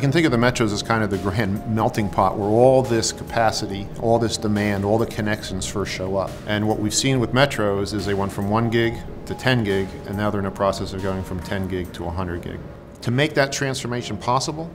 can think of the metros as kind of the grand melting pot where all this capacity, all this demand, all the connections first show up. And what we've seen with metros is they went from 1 gig to 10 gig, and now they're in the process of going from 10 gig to 100 gig. To make that transformation possible,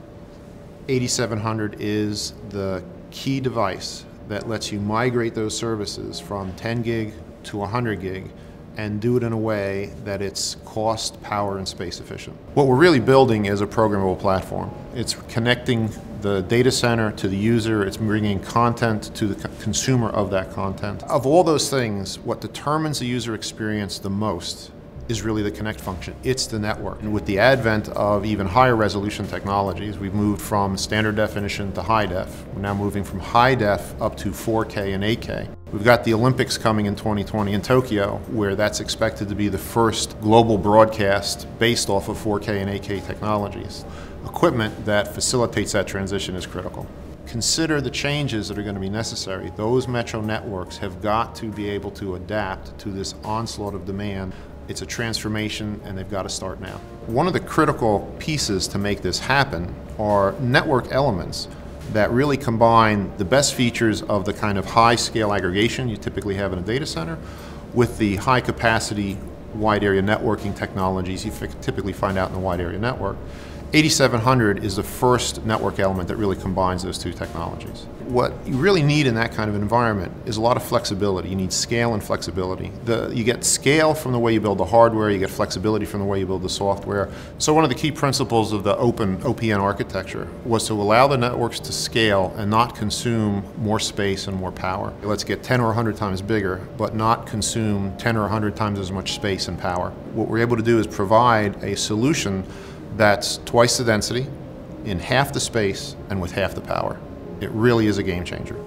8700 is the key device that lets you migrate those services from 10 gig to 100 gig and do it in a way that it's cost, power, and space efficient. What we're really building is a programmable platform. It's connecting the data center to the user, it's bringing content to the consumer of that content. Of all those things, what determines the user experience the most is really the connect function. It's the network. And with the advent of even higher resolution technologies, we've moved from standard definition to high def. We're now moving from high def up to 4K and 8K. We've got the Olympics coming in 2020 in Tokyo, where that's expected to be the first global broadcast based off of 4K and 8K technologies. Equipment that facilitates that transition is critical. Consider the changes that are going to be necessary. Those metro networks have got to be able to adapt to this onslaught of demand. It's a transformation, and they've got to start now. One of the critical pieces to make this happen are network elements that really combine the best features of the kind of high-scale aggregation you typically have in a data center with the high-capacity wide area networking technologies you typically find out in the wide area network. 8700 is the first network element that really combines those two technologies. What you really need in that kind of environment is a lot of flexibility. You need scale and flexibility. You get scale from the way you build the hardware, you get flexibility from the way you build the software. So one of the key principles of the open OPN architecture was to allow the networks to scale and not consume more space and more power. Let's get 10 or 100 times bigger, but not consume 10 or 100 times as much space and power. What we're able to do is provide a solution that's twice the density, in half the space, and with half the power. It really is a game changer.